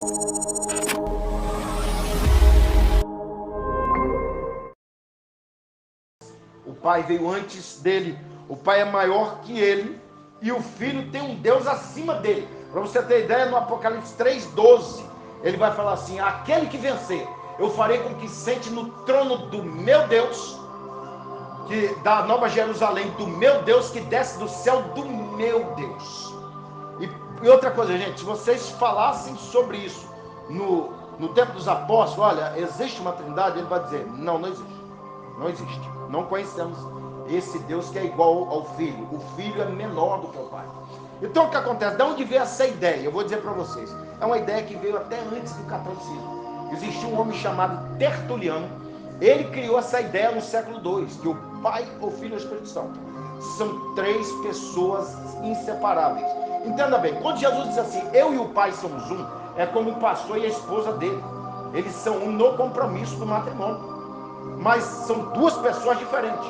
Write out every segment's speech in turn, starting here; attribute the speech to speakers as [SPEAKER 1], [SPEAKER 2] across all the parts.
[SPEAKER 1] O Pai veio antes dele, o Pai é maior que ele, e o Filho tem um Deus acima dele. Para você ter ideia, no Apocalipse 3:12, ele vai falar assim: aquele que vencer, eu farei com que sente no trono do meu Deus, que da Nova Jerusalém, do meu Deus, que desce do céu do meu Deus. E outra coisa, gente, se vocês falassem sobre isso no tempo dos apóstolos, olha, existe uma trindade, ele vai dizer: não, não existe. Não existe. Não conhecemos esse Deus que é igual ao Filho. O Filho é menor do que o Pai. Então o que acontece? De onde veio essa ideia? Eu vou dizer para vocês. É uma ideia que veio até antes do catolicismo. Existia um homem chamado Tertuliano. Ele criou essa ideia no século II, que o Pai, o Filho e o Espírito Santo são três pessoas inseparáveis. Entenda bem, quando Jesus diz assim: eu e o Pai somos um, é como o pastor e a esposa dele. Eles são um no compromisso do matrimônio. Mas são duas pessoas diferentes.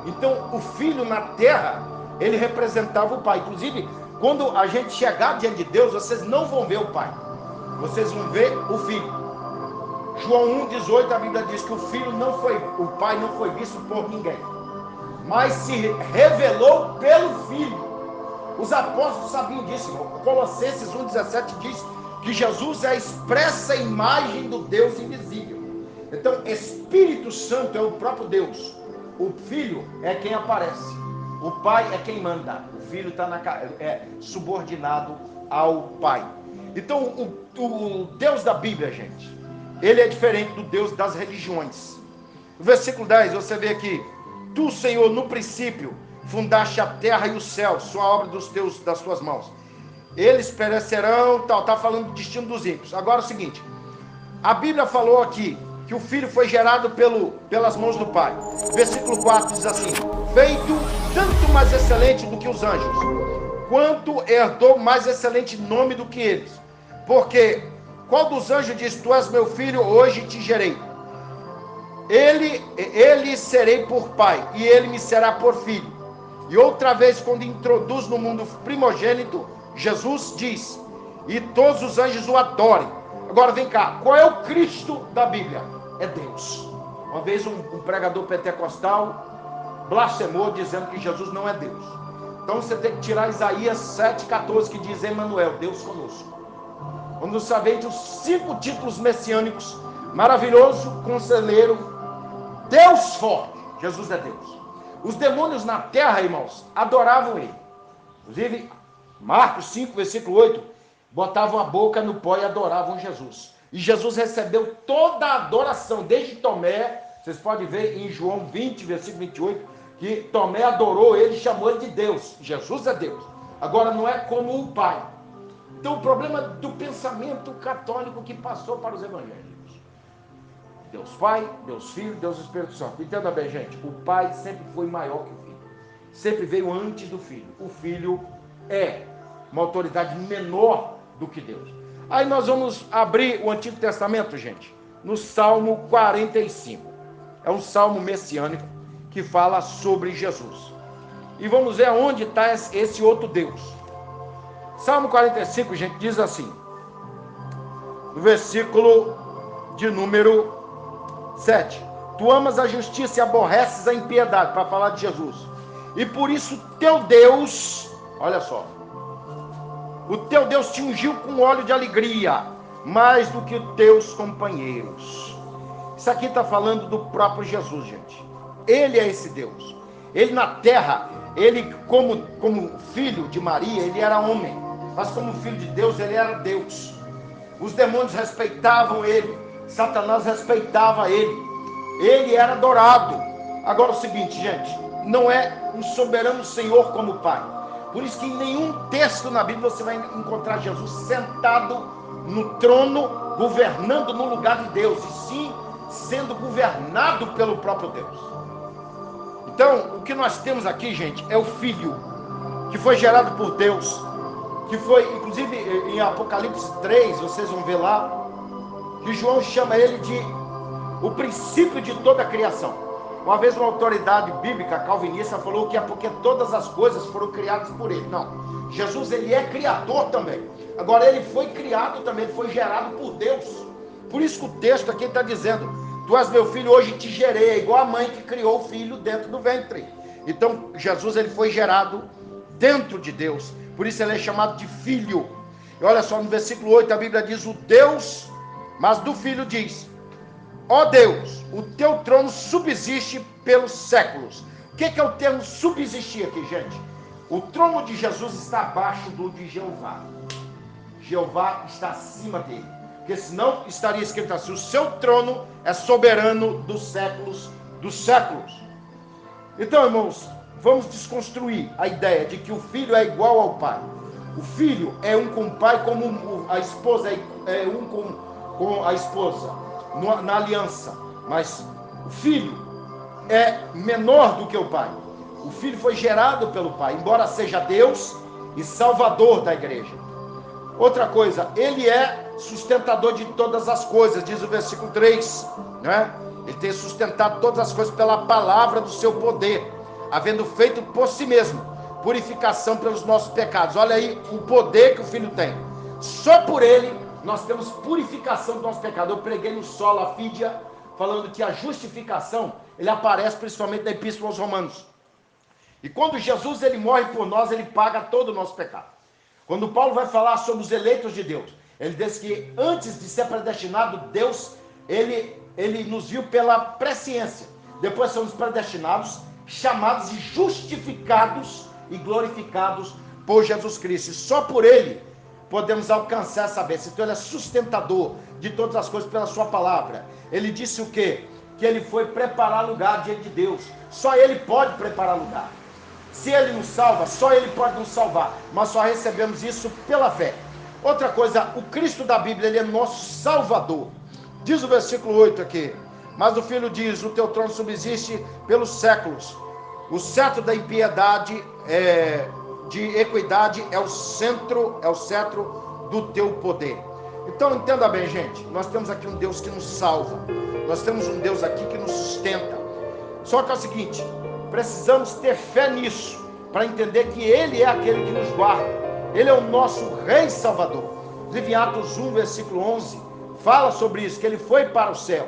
[SPEAKER 1] Então o Filho na terra, ele representava o Pai. Inclusive, quando a gente chegar diante de Deus, vocês não vão ver o Pai, vocês vão ver o Filho. João 1:18, a Bíblia diz que o Pai não foi visto por ninguém, mas se revelou pelo Filho. Os apóstolos sabiam disso. Colossenses 1:17 diz que Jesus é a expressa imagem do Deus invisível. Então, Espírito Santo é o próprio Deus. O Filho é quem aparece. O Pai é quem manda. O Filho é subordinado ao Pai. Então, o Deus da Bíblia, gente, ele é diferente do Deus das religiões. No versículo 10, você vê aqui: tu, Senhor, no princípio, fundaste a terra e o céu, sua obra das suas mãos. Eles perecerão, está falando do destino dos ímpios. Agora é o seguinte: a Bíblia falou aqui que o Filho foi gerado pelas mãos do Pai. Versículo 4 diz assim: feito tanto mais excelente do que os anjos, quanto herdou mais excelente nome do que eles. Porque qual dos anjos diz: tu és meu filho, hoje te gerei? Ele serei por pai, e ele me será por filho. E outra vez, quando introduz no mundo primogênito, Jesus diz: e todos os anjos o adorem. Agora vem cá, qual é o Cristo da Bíblia? É Deus. Uma vez um pregador pentecostal blasfemou dizendo que Jesus não é Deus. Então você tem que tirar Isaías 7:14, que diz: Emanuel, Deus conosco. Vamos saber de os 5 títulos messiânicos: maravilhoso, conselheiro, Deus forte. Jesus é Deus. Os demônios na terra, irmãos, adoravam ele. Inclusive, Marcos 5, versículo 8, botavam a boca no pó e adoravam Jesus. E Jesus recebeu toda a adoração, desde Tomé. Vocês podem ver em João 20, versículo 28, que Tomé adorou ele e chamou ele de Deus. Jesus é Deus. Agora, não é como o Pai. Então, o problema do pensamento católico que passou para os evangélicos: Deus Pai, Deus Filho, Deus Espírito Santo. Entenda bem, gente, o Pai sempre foi maior que o Filho. Sempre veio antes do Filho. O Filho é uma autoridade menor do que Deus. Aí nós vamos abrir o Antigo Testamento, gente, no Salmo 45. É um salmo messiânico que fala sobre Jesus. E vamos ver onde está esse outro Deus. Salmo 45, gente, diz assim, no versículo de número 7: tu amas a justiça e aborreces a impiedade, para falar de Jesus. E por isso teu Deus, olha só, o teu Deus te ungiu com óleo de alegria, mais do que os teus companheiros. Isso aqui está falando do próprio Jesus, gente. Ele é esse Deus. Ele na terra, ele como filho de Maria, ele era homem. Mas como filho de Deus, ele era Deus. Os demônios respeitavam ele. Satanás respeitava ele. Ele era adorado. Agora é o seguinte, gente, não é um soberano Senhor como o Pai. Por isso que em nenhum texto na Bíblia você vai encontrar Jesus sentado no trono, governando no lugar de Deus, e sim sendo governado pelo próprio Deus. Então, o que nós temos aqui, gente, é o Filho, que foi gerado por Deus, que foi, inclusive, em Apocalipse 3, vocês vão ver lá, que João chama ele de o princípio de toda a criação. Uma vez uma autoridade bíblica calvinista falou que é porque todas as coisas foram criadas por ele. Não, Jesus, ele é criador também. Agora ele foi criado também, ele foi gerado por Deus. Por isso que o texto aqui está dizendo: tu és meu filho, hoje te gerei. É igual a mãe que criou o filho dentro do ventre. Então Jesus, ele foi gerado dentro de Deus, por isso ele é chamado de filho. E olha só, no versículo 8 a Bíblia diz: o Deus, mas do filho diz: ó Deus, o teu trono subsiste pelos séculos. O que é o termo subsistir aqui, gente? O trono de Jesus está abaixo do de Jeová. Jeová está acima dele, porque senão estaria escrito assim: o seu trono é soberano dos séculos dos séculos. Então, irmãos, vamos desconstruir a ideia de que o filho é igual ao pai. O filho é um com o pai, como a esposa é um com a esposa, na aliança. Mas o filho é menor do que o pai. O filho foi gerado pelo pai, embora seja Deus e salvador da igreja. Outra coisa, ele é sustentador de todas as coisas, diz o versículo 3, né? Ele tem sustentado todas as coisas pela palavra do seu poder, havendo feito por si mesmo purificação pelos nossos pecados. Olha aí o poder que o filho tem. Só por ele nós temos purificação do nosso pecado. Eu preguei no Sola Fídia falando que a justificação, ele aparece principalmente na Epístola aos Romanos. E quando Jesus, ele morre por nós, ele paga todo o nosso pecado. Quando Paulo vai falar sobre os eleitos de Deus, ele diz que antes de ser predestinado, Deus, ele nos viu pela presciência. Depois somos predestinados, chamados e justificados e glorificados por Jesus Cristo. E só por ele podemos alcançar essa bênção. Então ele é sustentador de todas as coisas pela sua palavra. Ele disse o quê? Que ele foi preparar lugar diante de Deus. Só ele pode preparar lugar. Se ele nos salva, só ele pode nos salvar. Mas só recebemos isso pela fé. Outra coisa, o Cristo da Bíblia, ele é nosso Salvador. Diz o versículo 8 aqui: mas o Filho diz: o teu trono subsiste pelos séculos. O cetro da impiedade, de equidade, é o cetro do teu poder. Então entenda bem, gente, nós temos aqui um Deus que nos salva. Nós temos um Deus aqui que nos sustenta. Só que é o seguinte, precisamos ter fé nisso, para entender que ele é aquele que nos guarda. Ele é o nosso Rei Salvador. Inclusive em Atos 1, versículo 11, fala sobre isso, que ele foi para o céu.